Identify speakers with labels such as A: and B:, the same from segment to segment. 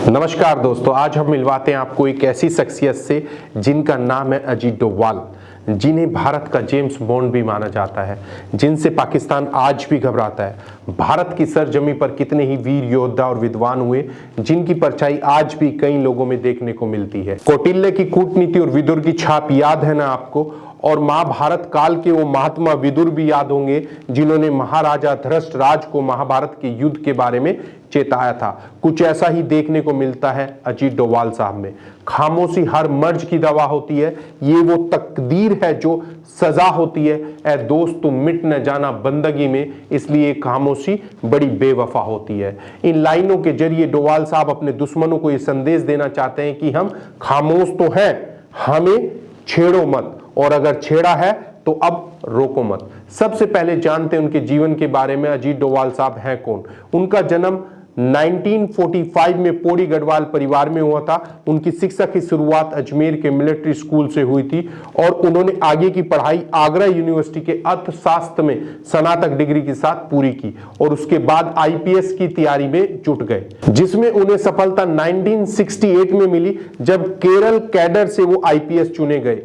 A: नमस्कार दोस्तों, आज हम मिलवाते हैं आपको एक ऐसी शख्सियत से जिनका नाम है अजीत डोभाल, जिन्हें भारत का जेम्स बॉन्ड भी माना जाता है, जिनसे पाकिस्तान आज भी घबराता है। भारत की सरजमी पर कितने ही वीर योद्धा और विद्वान हुए, जिनकी परछाई आज भी कई लोगों में देखने को मिलती है। कौटिल्य की कूटनीति और विदुर की छाप याद है ना आपको? और महाभारत काल के वो महात्मा विदुर भी याद होंगे, जिन्होंने महाराजा धृतराष्ट्र को महाभारत के युद्ध के बारे में चेताया था। कुछ ऐसा ही देखने को मिलता है अजीत डोभाल साहब में। खामोशी हर मर्ज की दवा होती है, ये वो तकदीर है जो सजा होती है। ऐ दोस्त तुम मिट न जाना बंदगी में, इसलिए खामोशी बड़ी बेवफा होती है। इन लाइनों के जरिए डोभाल साहब अपने दुश्मनों को ये संदेश देना चाहते हैं कि हम खामोश तो हैं, हमें छेड़ो मत, और अगर छेड़ा है तो अब रोको मत। सबसे पहले जानते हैं उनके जीवन के बारे में, अजीत डोभाल साहब हैं कौन। उनका जन्म 1945 में पौड़ी गढ़वाल परिवार में हुआ था। उनकी शिक्षा की शुरुआत अजमेर के मिलिट्री स्कूल से हुई थी और उन्होंने आगे की पढ़ाई आगरा यूनिवर्सिटी के अर्थशास्त्र में स्नातक डिग्री के साथ पूरी की और उसके बाद आईपीएस की तैयारी में जुट गए, जिसमें उन्हें सफलता 1968 में मिली, जब केरल कैडर से वो आईपीएस चुने गए।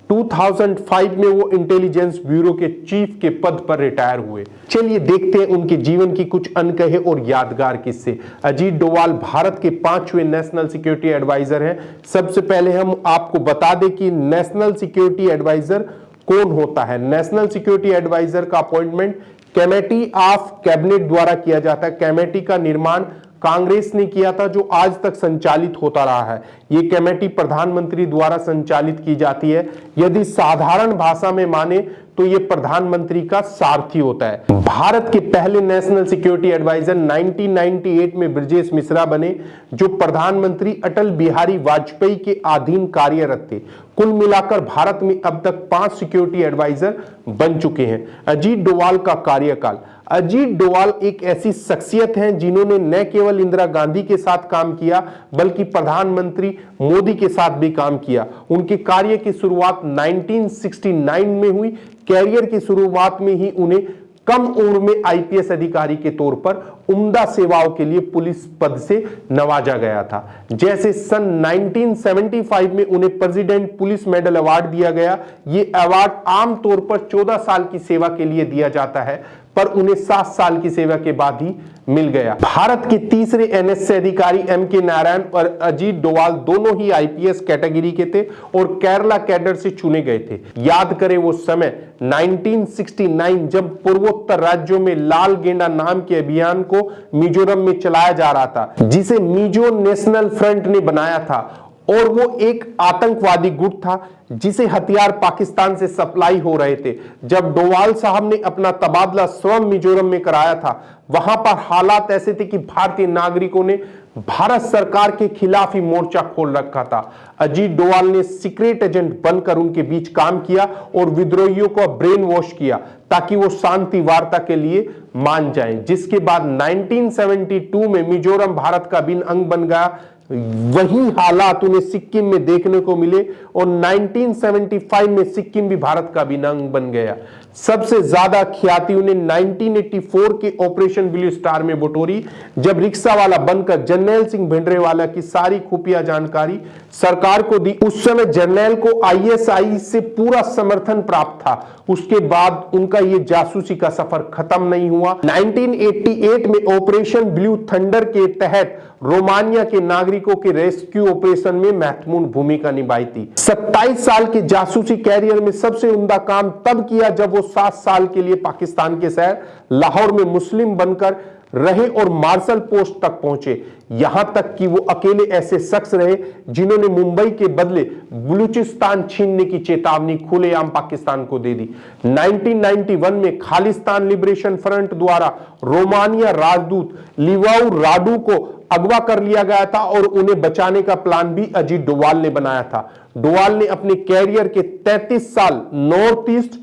A: 2005 में वो इंटेलिजेंस ब्यूरो के चीफ के पद पर रिटायर हुए। चलिए देखते हैं उनके जीवन की कुछ अनकहे और यादगार किस्से। अजीत डोभाल भारत के 5वें नेशनल सिक्योरिटी एडवाइजर हैं। सबसे पहले हम आपको बता दें कि नेशनल सिक्योरिटी एडवाइजर कौन होता है। नेशनल सिक्योरिटी एडवाइजर का अपॉइंटमेंट कमेटी ऑफ कैबिनेट द्वारा किया जाता है। कमेटी का निर्माण कांग्रेस ने किया था, जो आज तक संचालित होता रहा है। ये कमेटी प्रधानमंत्री द्वारा संचालित की जाती है। यदि साधारण भाषा में माने तो ये प्रधानमंत्री का सारथी होता है। भारत के पहले नेशनल सिक्योरिटी एडवाइजर 1998 में ब्रजेश मिश्रा बने, जो प्रधानमंत्री अटल बिहारी वाजपेयी के अधीन कार्यरत थे। कुल मिलाकर भारत में अब तक 5 सिक्योरिटी एडवाइजर बन चुके हैं। अजीत डोभाल का कार्यकाल। अजीत डोभाल एक ऐसी शख्सियत हैं जिन्होंने न केवल इंदिरा गांधी के साथ काम किया, बल्कि प्रधानमंत्री मोदी के साथ भी काम किया। उनके कार्य की शुरुआत 1969 में हुई। कैरियर की शुरुआत में ही उन्हें कम उम्र में आईपीएस अधिकारी के तौर पर उम्दा सेवाओं के लिए पुलिस पद से नवाजा गया था। जैसे सन 1975 में उन्हें प्रेसिडेंट पुलिस मेडल अवार्ड दिया गया। ये अवार्ड आमतौर पर 14 साल की सेवा के लिए दिया जाता है, पर उन्हें 7 साल की सेवा के बाद ही मिल गया। भारत के तीसरे एनएसए अधिकारी एमके नारायण और अजीत डोभाल दोनों ही आईपीएस कैटेगरी के थे और केरला कैडर से चुने गए थे। याद करें वो समय 1969, जब पूर्वोत्तर राज्यों में लाल गेंडा नाम के अभियान को मिजोरम में चलाया जा रहा था, जिसे मिजो नेशनल फ्रंट ने बनाया था, और वो एक आतंकवादी गुट था जिसे हथियार पाकिस्तान से सप्लाई हो रहे थे। जब डोभाल साहब ने अपना तबादला स्वयं मिजोरम में कराया था, वहां पर हालात ऐसे थे कि भारतीय नागरिकों ने भारत सरकार के खिलाफ ही मोर्चा खोल रखा था। अजीत डोभाल ने सीक्रेट एजेंट बनकर उनके बीच काम किया और विद्रोहियों को ब्रेन वॉश किया ताकि वो शांति वार्ता के लिए मान जाएं, जिसके बाद 1972 में मिजोरम भारत का अभिन्न अंग बन गया। वही हालात उन्हें सिक्किम में देखने को मिले और 1975 में सिक्किम भी भारत का अभिन्न अंग बन गया। सबसे ज्यादा ख्याति उन्हें 1984 के ऑपरेशन ब्लू स्टार में बटोरी, जब रिक्शा वाला बनकर जर्नैल सिंह भिंडरेवाला की सारी खुफिया जानकारी सरकार को दी। उस समय जर्नैल को आईएसआई से पूरा समर्थन प्राप्त था। उसके बाद उनका ये जासूसी का सफर खत्म नहीं हुआ। 1988 में ऑपरेशन ब्लू थंडर के तहत रोमानिया के नागरिकों के रेस्क्यू ऑपरेशन में महत्वपूर्ण भूमिका निभाई थी। 27 साल के जासूसी कैरियर में सबसे उम्दा काम तब किया जब वो 7 साल के लिए पाकिस्तान के शहर लाहौर में मुस्लिम बनकर रहे और मार्शल पोस्ट तक पहुंचे। यहां तक कि वो अकेले ऐसे शख्स रहे जिन्होंने मुंबई के बदले बलूचिस्तान छीनने की चेतावनी खुलेआम पाकिस्तान को दे दी। 1991 में खालिस्तान लिबरेशन फ्रंट द्वारा रोमानिया राजदूत लिवाउ राडू को अगवा कर लिया गया था और उन्हें बचाने का प्लान भी अजीत डोभाल ने बनाया था। डोभाल ने अपने कैरियर के 33 साल नॉर्थ ईस्ट,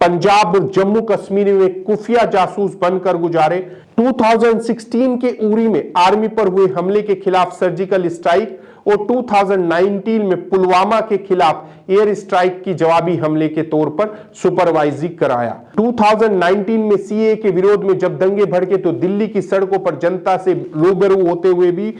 A: पंजाब और जम्मू कश्मीर में खुफिया जासूस बनकर गुजारे। 2016 के उरी में आर्मी पर हुए हमले के खिलाफ सर्जिकल स्ट्राइक और 2019 में पुलवामा के खिलाफ एयर स्ट्राइक की जवाबी हमले के तौर पर सुपरवाइजिंग कराया। 2019 में सीए के विरोध में जब दंगे भड़के तो दिल्ली की सड़कों पर जनता से रूबरू होते हुए भी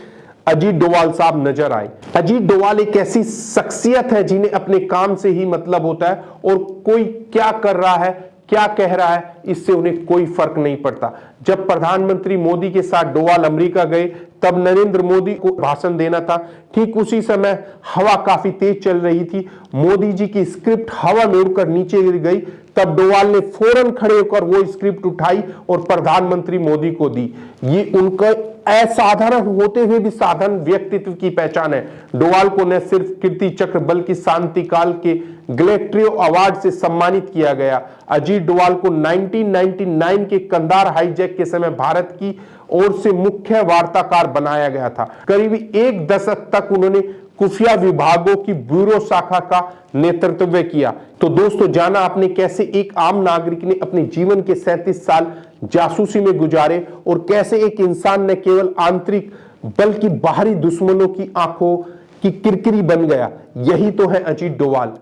A: अजीत डोवाल साहब नजर आए। अजीत डोवाल एक ऐसी शख्सियत है जिन्हें अपने काम से ही मतलब होता है और कोई क्या कर रहा है, क्या कह रहा है, इससे उन्हें कोई फर्क नहीं पड़ता। जब प्रधानमंत्री मोदी के साथ डोवाल अमेरिका गए तब नरेंद्र मोदी को भाषण देना था। ठीक उसी समय हवा काफी तेज चल रही थी, मोदी जी की स्क्रिप्ट हवा में उड़कर नीचे गिर गई। तब डोवाल ने फौरन खड़े होकर वो स्क्रिप्ट उठाई और प्रधानमंत्री मोदी को दी। ये उनका असाधारण होते हुए भी साधारण व्यक्तित्व की पहचान है। डोवाल को न सिर्फ कीर्ति चक्र बल्कि शांति काल के ग्लेट्रियो अवार्ड से सम्मानित किया गया। अजीत डोवाल को 1999 के कंधार हाईजैक के समय भारत की ओर से मुख्य वार्ताकार बनाया गया था। करीब एक दशक तक उन्होंने खुफिया विभागों की ब्यूरो शाखा का नेतृत्व किया। तो दोस्तों, जाना आपने कैसे एक आम नागरिक ने अपने जीवन के 37 साल जासूसी में गुजारे और कैसे एक इंसान न केवल आंतरिक बल्कि बाहरी दुश्मनों की आंखों की किरकिरी बन गया। यही तो है अजीत डोवाल।